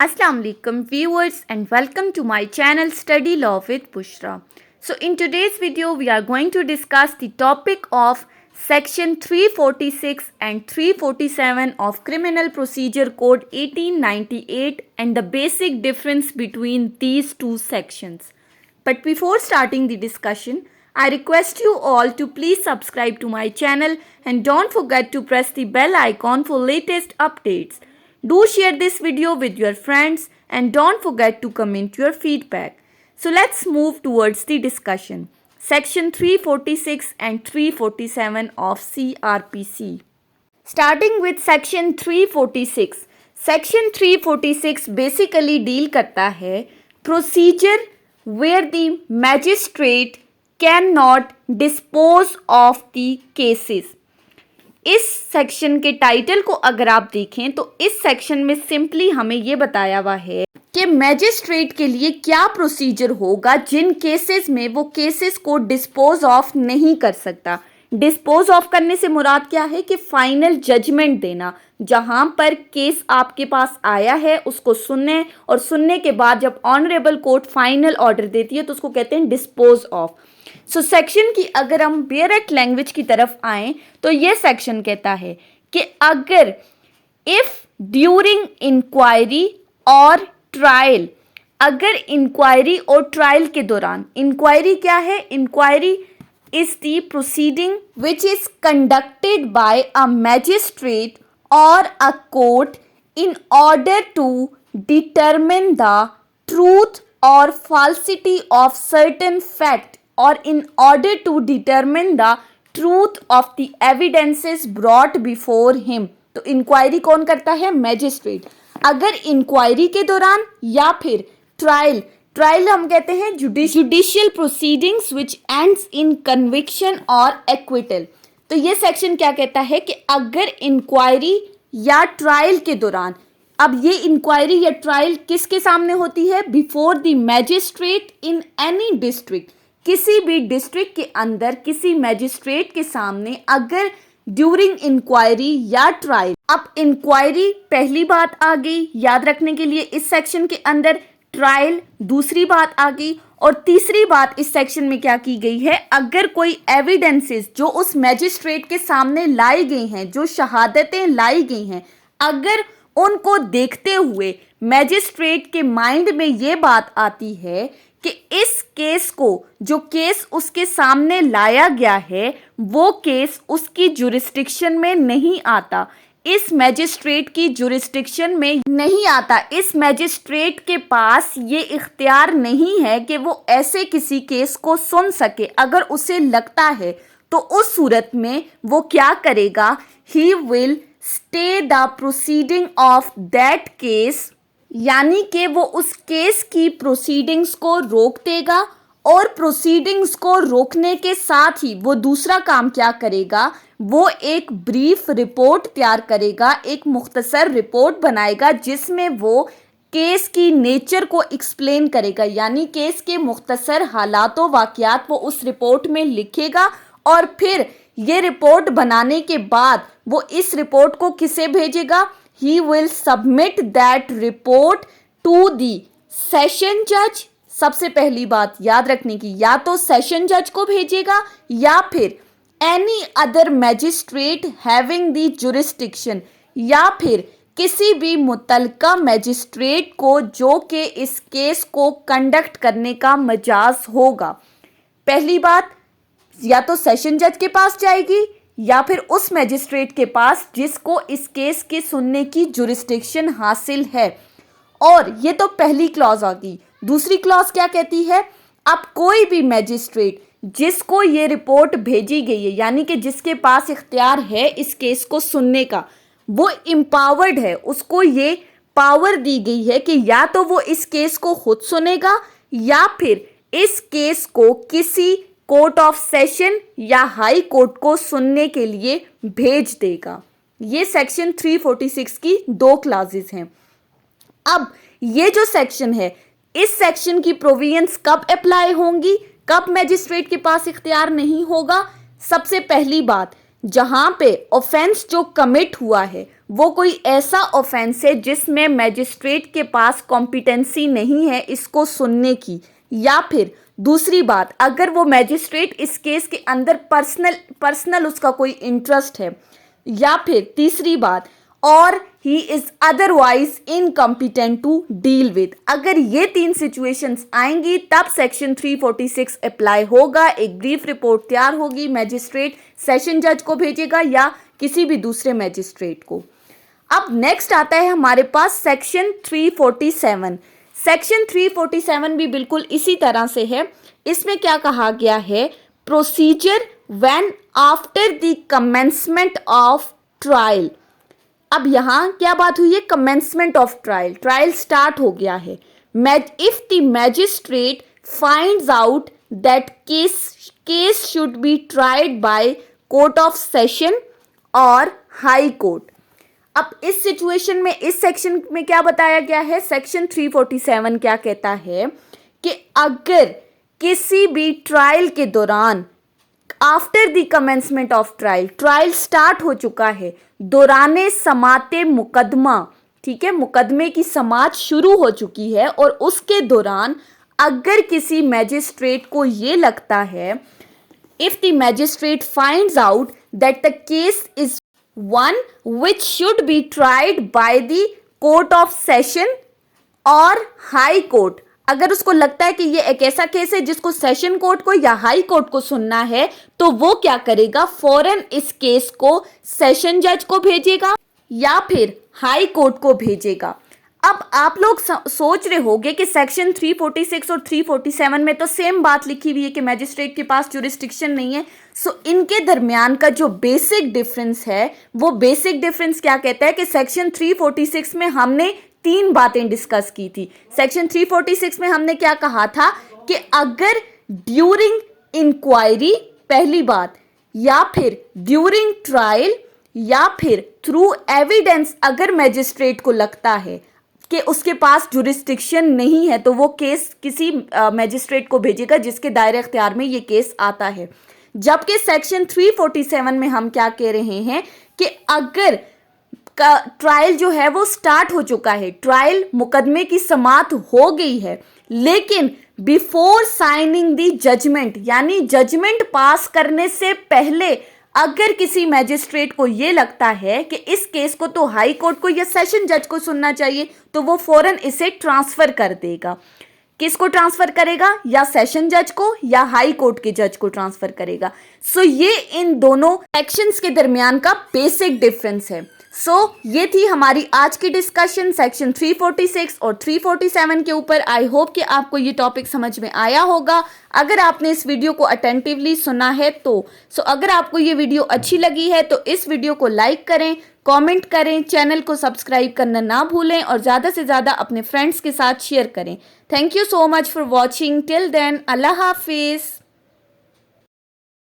Assalamu alaikum viewers and welcome to my channel Study Law with Bushra. So in today's video we are going to discuss the topic of section 346 and 347 of Criminal Procedure Code 1898 and the basic difference between these two sections. But before starting the discussion, I request you all to please subscribe to my channel and don't forget to press the bell icon for latest updates. Do share this video with your friends and don't forget to comment your feedback. So let's move towards the discussion. Section 346 and 347 of CRPC. Starting with section 346. Section 346 basically deal करता है procedure where the magistrate cannot dispose of the cases. इस section के title को अगर आप देखें तो इस सेक्शन में सिंपली हमें ये बताया हुआ है कि मैजिस्ट्रेट के लिए क्या प्रोसीजर होगा जिन केसेस में वो केसेस को डिस्पोज ऑफ नहीं कर सकता. डिस्पोज ऑफ करने से मुराद क्या है कि फाइनल जजमेंट देना. जहां पर केस आपके पास आया है उसको सुनने और सुनने के बाद जब ऑनरेबल कोर्ट फाइनल ऑर्डर देती है तो उसको कहते हैं डिस्पोज ऑफ. सो सेक्शन की अगर हम डायरेक्ट लैंग्वेज की तरफ आएं तो ये सेक्शन कहता है कि अगर इफ ड्यूरिंग इंक्वायरी और ट्रायल, अगर इंक्वायरी और ट्रायल के दौरान, इंक्वायरी क्या है? Inquiry is the proceeding which is conducted by a magistrate or a court in order to determine the truth or falsity of certain fact or in order to determine the truth of the evidences brought before him. तो inquiry कौन करता है? Magistrate. अगर inquiry के दौरान या फिर trial, trial हम कहते हैं judicial proceedings which ends in conviction और एक्विटल. तो ये सेक्शन क्या कहता है कि अगर इंक्वायरी या ट्रायल के दौरान, अब ये इंक्वायरी या ट्रायल किसके सामने होती है? Before the magistrate in any district, किसी भी डिस्ट्रिक्ट के अंदर किसी मैजिस्ट्रेट के सामने अगर ड्यूरिंग इंक्वायरी या ट्रायल. अब इंक्वायरी पहली बात आ गई याद रखने के लिए इस सेक्शन के अंदर, ट्रायल दूसरी बात आ गई और तीसरी बात इस सेक्शन में क्या की गई है? अगर कोई एविडेंसेस जो उस मैजिस्ट्रेट के सामने लाई गई हैं, जो शहादतें लाई गई हैं, अगर उनको देखते हुए मैजिस्ट्रेट के माइंड में ये बात आती है कि इस केस को, जो केस उसके सामने लाया गया है वो केस उसकी जुरिस्डिक्शन में नहीं आता, इस मैजिस्ट्रेट की जुरिस्डिक्शन में नहीं आता, इस मैजिस्ट्रेट के पास ये इख्तियार नहीं है कि वो ऐसे किसी केस को सुन सके. अगर उसे लगता है तो उस सूरत में वो क्या करेगा? He will stay the proceeding of that case, यानी कि वो उस केस की प्रोसीडिंग्स को रोक देगा और प्रोसीडिंग्स को रोकने के साथ ही वो दूसरा काम क्या करेगा? वो एक ब्रीफ रिपोर्ट तैयार करेगा, एक मुख्तसर रिपोर्ट बनाएगा जिसमें वो केस की नेचर को एक्सप्लेन करेगा, यानी केस के मुख्तसर हालात व वाक़यात वो उस रिपोर्ट में लिखेगा और फिर ये रिपोर्ट बनाने के बाद वो इस रिपोर्ट को किसे भेजेगा? He will submit that report to the session judge. सबसे पहली बात याद रखने की, या तो सेशन जज को भेजेगा या फिर any other magistrate having the jurisdiction, या फिर किसी भी मुतलका मैजिस्ट्रेट को जो कि इस केस को कंडक्ट करने का मजाज होगा. पहली बात, या तो सेशन जज के पास जाएगी या फिर उस मैजिस्ट्रेट के पास जिसको इस केस के सुनने की जुरिस्डिक्शन हासिल है. और ये तो पहली क्लॉज आ गई. दूसरी क्लॉज क्या कहती है? अब कोई भी मैजिस्ट्रेट जिसको ये रिपोर्ट भेजी गई है, यानी कि जिसके पास इख्तियार है इस केस को सुनने का, वो एम्पावर्ड है, उसको ये पावर दी गई है कि या तो वो इस केस को खुद सुनेगा या फिर इस केस को किसी कोर्ट ऑफ सेशन या हाई कोर्ट को सुनने के लिए भेज देगा. ये सेक्शन 346 की दो क्लासेस हैं. अब ये जो सेक्शन है, इस सेक्शन की प्रोविजंस कब अप्लाई होंगी, कब मैजिस्ट्रेट के पास इख्तियार नहीं होगा? सबसे पहली बात, जहां पे ऑफेंस जो कमिट हुआ है वो कोई ऐसा ऑफेंस है जिसमें मैजिस्ट्रेट के पास कॉम्पिटेंसी नहीं है इसको सुनने की, या फिर दूसरी बात, अगर वो मैजिस्ट्रेट इस केस के अंदर पर्सनल उसका कोई इंटरेस्ट है, या फिर तीसरी बात, और he is otherwise incompetent to deal with. अगर ये तीन सिचुएशंस आएंगी तब सेक्शन 346 अप्लाई होगा। एक ब्रीफ रिपोर्ट तैयार होगी, मैजिस्ट्रेट सेशन जज को भेजेगा या किसी भी दूसरे मैजिस्ट्रेट को। अब नेक्स्ट आता है हमारे पास सेक्शन 347। सेक्शन 347 भी बिल्कुल इसी तरह से है। इसमें क्या कहा गया है, procedure when after the commencement of trial. अब यहां क्या बात हुई है, commencement of trial, trial start हो गया है। If the magistrate finds out that case should be tried by court of session और हाई कोर्ट। अब इस सिचुएशन में, इस सेक्शन में क्या बताया गया है, सेक्शन 347 क्या कहता है कि अगर किसी भी ट्रायल के दौरान, after the commencement of trial, trial start हो चुका है, दौराने समाते मुकदमा, ठीक है, मुकदमे की समात शुरू हो चुकी है, और उसके दौरान अगर किसी मैजिस्ट्रेट को ये लगता है, if the magistrate finds out that the case is one which should be tried by the court of session और हाई कोर्ट, अगर उसको लगता है कि ये एक ऐसा केस है जिसको सेशन कोर्ट को या हाई कोर्ट को सुनना है, तो वो क्या करेगा, फौरन इस केस को सेशन जज को भेजेगा या फिर हाई कोर्ट को भेजेगा। अब आप लोग सोच रहे होंगे कि सेक्शन 346 और 347 में तो सेम बात लिखी हुई है कि मैजिस्ट्रेट के पास जुरिस्डिक्शन नहीं है। सो इनके दरमियान का जो बेसिक डिफरेंस है, वो बेसिक डिफरेंस क्या कहता है कि सेक्शन 346 में हमने तीन बातें डिस्कस की थी। सेक्शन 346 में हमने क्या कहा था कि अगर ड्यूरिंग इंक्वायरी, पहली बात, या फिर ड्यूरिंग ट्रायल, या फिर थ्रू एविडेंस, अगर मैजिस्ट्रेट को लगता है कि उसके पास जुरिस्डिक्शन नहीं है, तो वो केस किसी मैजिस्ट्रेट को भेजेगा जिसके दायरे इख्तियार में ये केस आता है। जबकि सेक्शन 347 में हम क्या कह रहे हैं कि अगर ट्रायल जो है वो स्टार्ट हो चुका है, ट्रायल मुकदमे की समात हो गई है, लेकिन बिफोर साइनिंग द जजमेंट, यानी जजमेंट पास करने से पहले अगर किसी मैजिस्ट्रेट को यह लगता है कि इस केस को तो हाई कोर्ट को या सेशन जज को सुनना चाहिए, तो वो फौरन इसे ट्रांसफर कर देगा। किसको ट्रांसफर करेगा, या सेशन जज को या हाई कोर्ट के जज को ट्रांसफर करेगा। सो ये इन दोनों सेक्शंस के दरमियान का बेसिक डिफरेंस है। ये थी हमारी आज की डिस्कशन सेक्शन 346 और 347 के ऊपर। आई होप कि आपको ये टॉपिक समझ में आया होगा। अगर आपने इस वीडियो को अटेंटिवली सुना है तो अगर आपको ये वीडियो अच्छी लगी है तो इस वीडियो को लाइक करें, कमेंट करें, चैनल को सब्सक्राइब करना ना भूलें और ज़्यादा से ज़्यादा अपने फ्रेंड्स के साथ शेयर करें। Thank you so much for watching. Till then, अल्लाह हाफिज़।